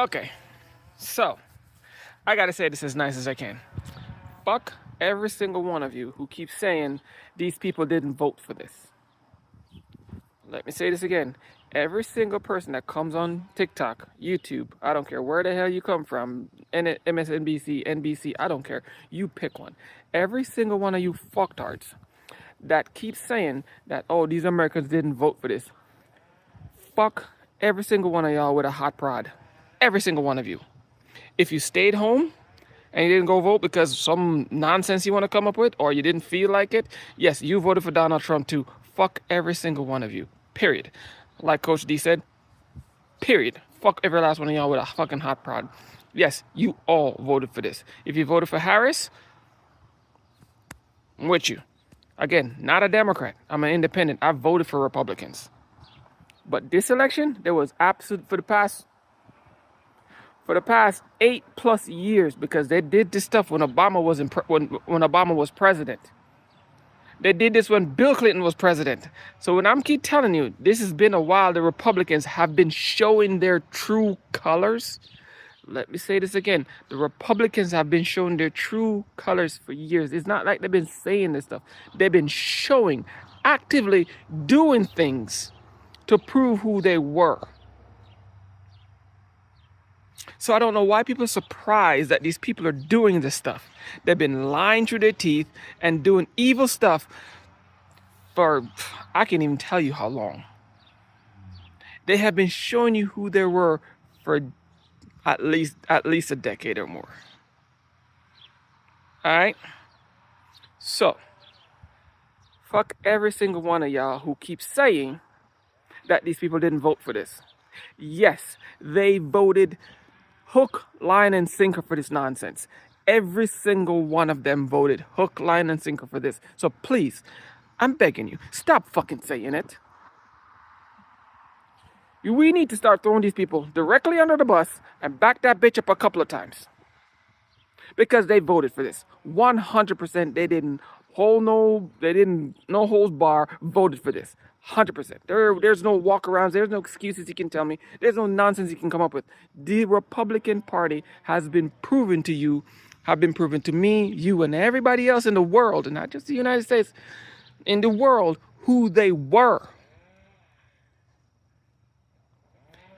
Okay, so I gotta say this as nice as I can. Fuck every single one of you who keeps saying these people didn't vote for this. Let me say this again. Every single person that comes on TikTok, YouTube, I don't care where the hell you come from, MSNBC, NBC, I don't care. You pick one. Every single one of you fucktards that keeps saying that, oh, these Americans didn't vote for this. Fuck every single one of y'all with a hot prod. Every single one of you. If you stayed home and you didn't go vote because some nonsense you want to come up with or you didn't feel like it, yes, you voted for Donald Trump too. Fuck every single one of you. Period. Like Coach D said, period. Fuck every last one of y'all with a fucking hot prod. Yes, you all voted for this. If you voted for Harris, I'm with you. Again, not a Democrat. I'm an independent. I voted for Republicans. But this election, there was absolute for the past 8+ years, because they did this stuff when Obama was when Obama was president. They did this when Bill Clinton was president. So when I'm keep telling you, this has been a while, the Republicans have been showing their true colors. Let me say this again. The Republicans have been showing their true colors for years. It's not like they've been saying this stuff. They've been showing, actively doing things to prove who they were. So I don't know why people are surprised that these people are doing this stuff. They've been lying through their teeth and doing evil stuff for, I can't even tell you how long. They have been showing you who they were for at least a decade or more. All right? So, fuck every single one of y'all who keeps saying that these people didn't vote for this. Yes, they voted hook, line, and sinker for this nonsense. Every single one of them voted hook, line, and sinker for this. So please, I'm begging you, stop fucking saying it. We need to start throwing these people directly under the bus and back that bitch up a couple of times. Because they voted for this. 100% they didn't no holds bar, voted for this. 100%. There's no walkarounds. There's no excuses you can tell me. There's no nonsense you can come up with. The Republican Party has been proven to you, have been proven to me, you, and everybody else in the world, and not just the United States, in the world, who they were.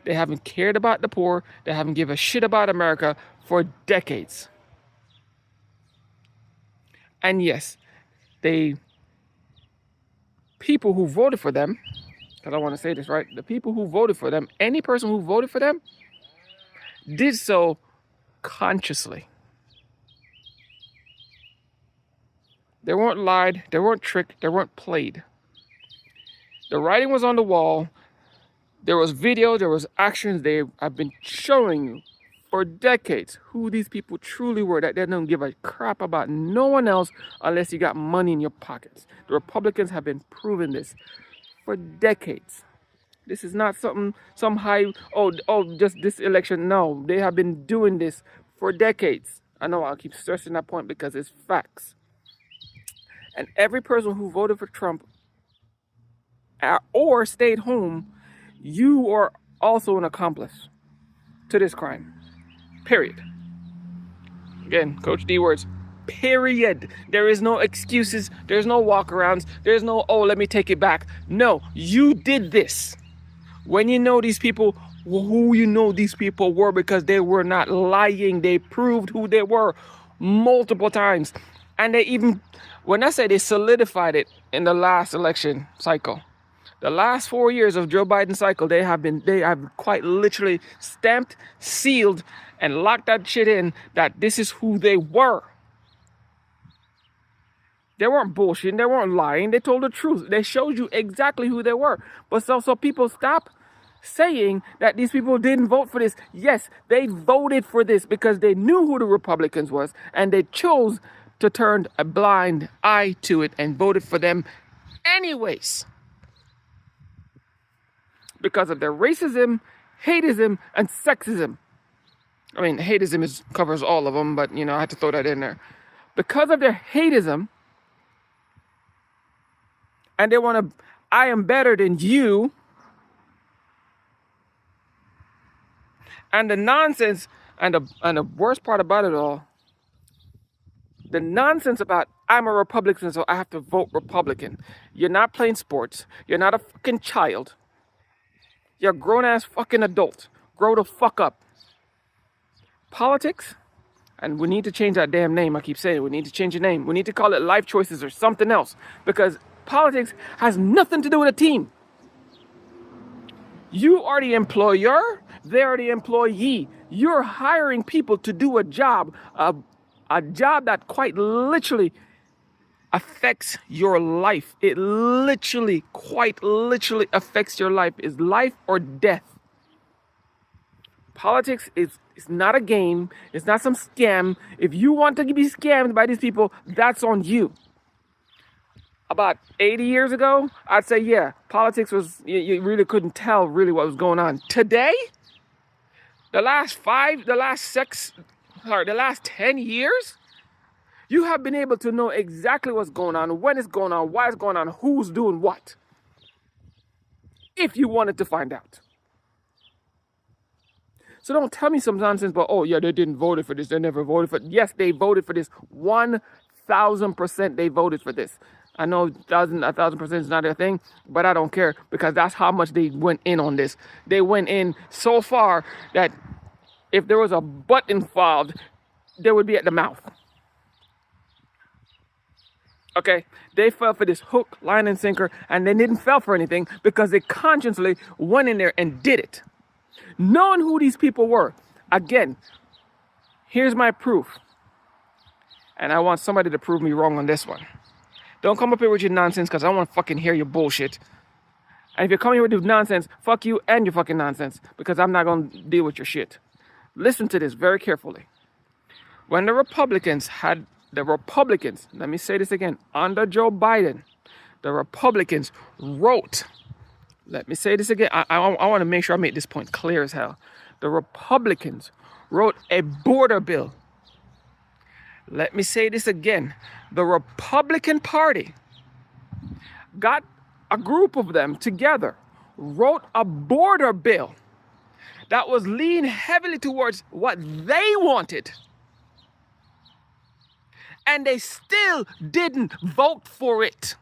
They haven't cared about the poor. They haven't given a shit about America for decades. And yes, people who voted for them, because I want to say this right, the people who voted for them, any person who voted for them, did so consciously. They weren't lied, they weren't tricked, they weren't played. The writing was on the wall. There was video, there was actions. They have been showing you for decades who these people truly were, that they don't give a crap about no one else unless you got money in your pockets. The Republicans have been proving this for decades. This is not some high, just this election. No, they have been doing this for decades. I know I'll keep stressing that point because it's facts. And every person who voted for Trump or stayed home, you are also an accomplice to this crime. Period. Again, Coach D words. Period. There is no excuses. There's no walkarounds. There's no, oh, let me take it back. No, you did this. When you know these people, who you know these people were, because they were not lying. They proved who they were multiple times. And they even, when I say they solidified it in the last election cycle, the last 4 years of Joe Biden's cycle, they have quite literally stamped, sealed, and locked that shit in that this is who they were. They weren't bullshitting, they weren't lying, they told the truth. They showed you exactly who they were. But so people stop saying that these people didn't vote for this. Yes, they voted for this because they knew who the Republicans was, and they chose to turn a blind eye to it and voted for them anyways. Because of their racism, hateism, and sexism. I mean, hateism covers all of them, but, I had to throw that in there. Because of their hateism, and they want to, I am better than you, And the nonsense and the worst part about it all, the nonsense about I'm a Republican, so I have to vote Republican. You're not playing sports. You're not a fucking child. You're a grown ass fucking adult. Grow the fuck up. Politics, and we need to change that damn name. I keep saying it. We need to change the name. We need to call it life choices or something else, because politics has nothing to do with a team. You are the employer, they're the employee. You're hiring people to do a job that quite literally affects your life. It literally, quite literally affects your life. It's life or death. Politics is not a game. It's not some scam. If you want to be scammed by these people, that's on you. About 80 years ago, I'd say, yeah, politics was, you really couldn't tell really what was going on. Today, the last 10 years, you have been able to know exactly what's going on, when it's going on, why it's going on, who's doing what, if you wanted to find out. So don't tell me some nonsense about, oh yeah, they didn't vote for this, they never voted for it. Yes, they voted for this. 1,000% they voted for this. I know 1,000% is not their thing, but I don't care, because that's how much they went in on this. They went in so far that if there was a butt involved, they would be at the mouth. Okay, they fell for this hook, line, and sinker, and they didn't fall for anything because they consciously went in there and did it. Knowing who these people were. Again, here's my proof. And I want somebody to prove me wrong on this one. Don't come up here with your nonsense, because I don't want to fucking hear your bullshit. And if you're coming here with your nonsense, fuck you and your fucking nonsense, because I'm not going to deal with your shit. Listen to this very carefully. When the Republicans, let me say this again, under Joe Biden, the Republicans wrote, let me say this again, I want to make sure I make this point clear as hell. The Republicans wrote a border bill. Let me say this again. The Republican Party got a group of them together, wrote a border bill that was leaning heavily towards what they wanted. And they still didn't vote for it.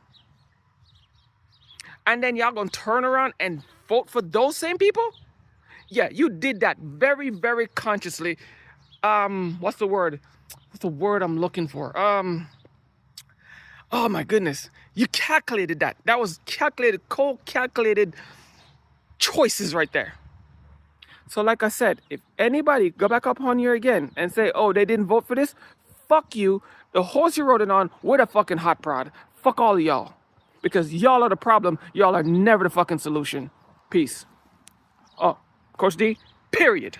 And then y'all gonna turn around and vote for those same people? Yeah, you did that very, very consciously. What's the word? What's the word I'm looking for? Oh my goodness. You calculated that. That was calculated, cold calculated choices right there. So like I said, if anybody go back up on here again and say, oh, they didn't vote for this, fuck you. The horse you rode it on with a fucking hot prod. Fuck all of y'all. Because y'all are the problem. Y'all are never the fucking solution. Peace. Oh, Coach D, period.